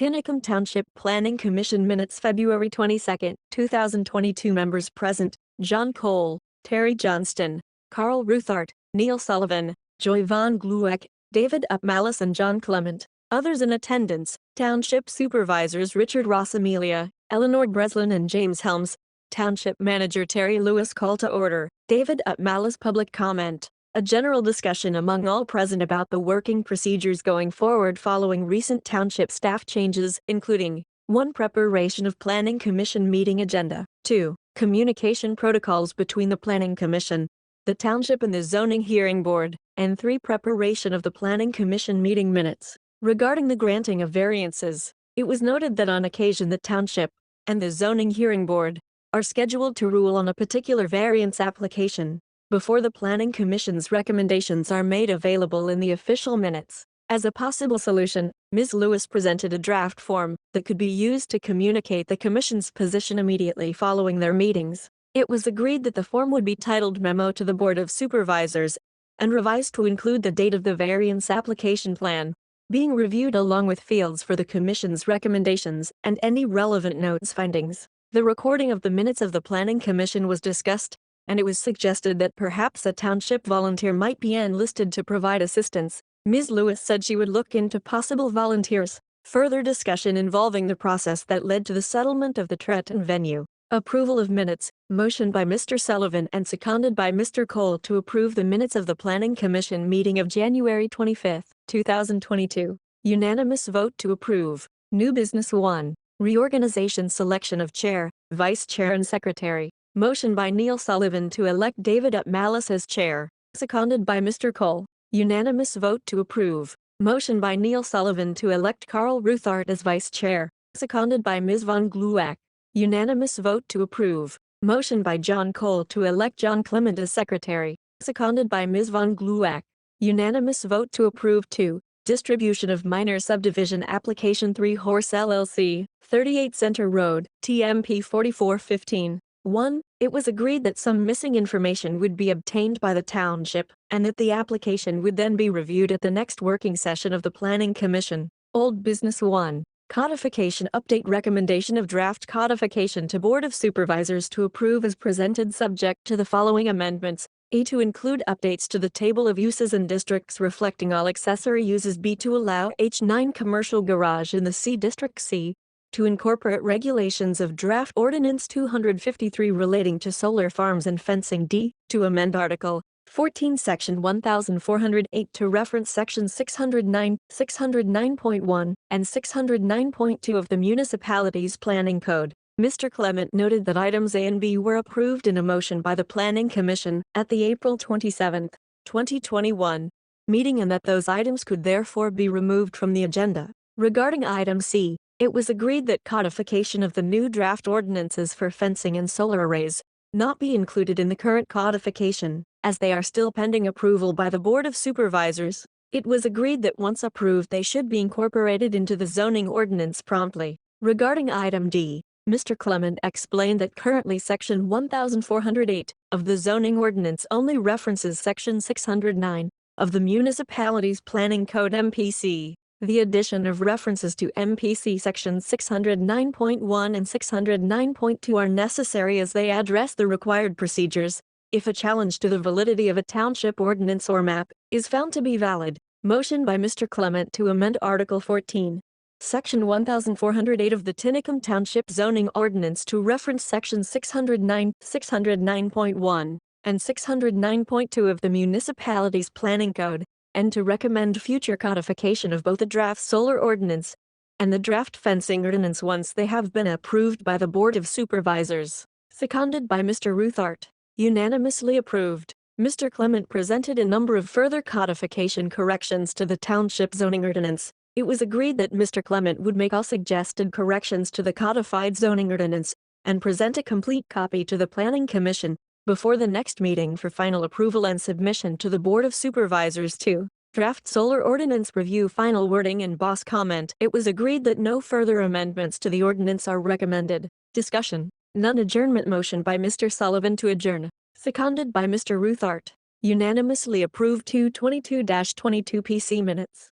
Tinicum Township Planning Commission Minutes February 22, 2022. Members present: John Cole, Terry Johnston, Carl Ruthart, Neil Sullivan, Joy Von Glueck, David Upmalis and John Clement. Others in attendance: Township Supervisors Richard Ross Amelia, Eleanor Breslin and James Helms. Township Manager Terry Lewis. Call to order. David Upmalis. Public comment. A general discussion among all present about the working procedures going forward following recent township staff changes, including 1. Preparation of Planning Commission meeting agenda, 2. Communication protocols between the Planning Commission, the Township and the Zoning Hearing Board, and 3. Preparation of the Planning Commission meeting minutes. Regarding the granting of variances, it was noted that on occasion the Township and the Zoning Hearing Board are scheduled to rule on a particular variance application before the Planning Commission's recommendations are made available in the official minutes. As a possible solution, Ms. Lewis presented a draft form that could be used to communicate the Commission's position immediately following their meetings. It was agreed that the form would be titled Memo to the Board of Supervisors and revised to include the date of the variance application plan being reviewed along with fields for the Commission's recommendations and any relevant notes findings. The recording of the minutes of the Planning Commission was discussed, and it was suggested that perhaps a township volunteer might be enlisted to provide assistance. Ms. Lewis said she would look into possible volunteers. Further discussion involving the process that led to the settlement of the Trenton venue. Approval of minutes. Motion by Mr. Sullivan and seconded by Mr. Cole to approve the minutes of the Planning Commission meeting of January 25, 2022. Unanimous vote to approve. New business 1. Reorganization. Selection of chair, vice chair and secretary. Motion by Neil Sullivan to elect David Upmalis as chair, seconded by Mr. Cole. Unanimous vote to approve. Motion by Neil Sullivan to elect Carl Ruthart as vice chair, seconded by Ms. Von Glueck. Unanimous vote to approve. Motion by John Cole to elect John Clement as secretary, seconded by Ms. Von Glueck. Unanimous vote to approve. 2. Distribution of minor subdivision application 3 Horse LLC, 38 Center Road, TMP 4415. 1. It was agreed that some missing information would be obtained by the Township, and that the application would then be reviewed at the next working session of the Planning Commission. Old business 1. Codification update. Recommendation of draft codification to Board of Supervisors to approve as presented subject to the following amendments. A. To include updates to the table of uses and districts reflecting all accessory uses. B. To allow H9 commercial garage in the C District. C. To incorporate regulations of Draft Ordinance 253 relating to solar farms and fencing. D. To amend Article 14 Section 1408 to reference Section 609, 609.1, and 609.2 of the Municipalities Planning Code. Mr. Clement noted that items A and B were approved in a motion by the Planning Commission at the April 27, 2021 meeting and that those items could therefore be removed from the agenda. Regarding item C, it was agreed that codification of the new draft ordinances for fencing and solar arrays not be included in the current codification, as they are still pending approval by the Board of Supervisors. It was agreed that once approved they should be incorporated into the zoning ordinance promptly. Regarding item D, Mr. Clement explained that currently Section 1408 of the zoning ordinance only references Section 609 of the Municipalities Planning Code MPC. The addition of references to MPC Sections 609.1 and 609.2 are necessary as they address the required procedures if a challenge to the validity of a township ordinance or map is found to be valid. Motion by Mr. Clement to amend Article 14, Section 1408 of the Tinicum Township zoning ordinance to reference Section 609, 609.1, and 609.2 of the Municipalities Planning Code, and to recommend future codification of both the draft solar ordinance and the draft fencing ordinance once they have been approved by the Board of Supervisors. Seconded by Mr. Ruthart. Unanimously approved. Mr. Clement presented a number of further codification corrections to the Township zoning ordinance. It was agreed that Mr. Clement would make all suggested corrections to the codified zoning ordinance and present a complete copy to the Planning Commission before the next meeting for final approval and submission to the Board of Supervisors. 2. Draft solar ordinance review. Final wording and boss comment. It was agreed that no further amendments to the ordinance are recommended. Discussion. None. Adjournment. Motion by Mr. Sullivan to adjourn, seconded by Mr. Ruthart. Unanimously approved. 222-22 PC minutes.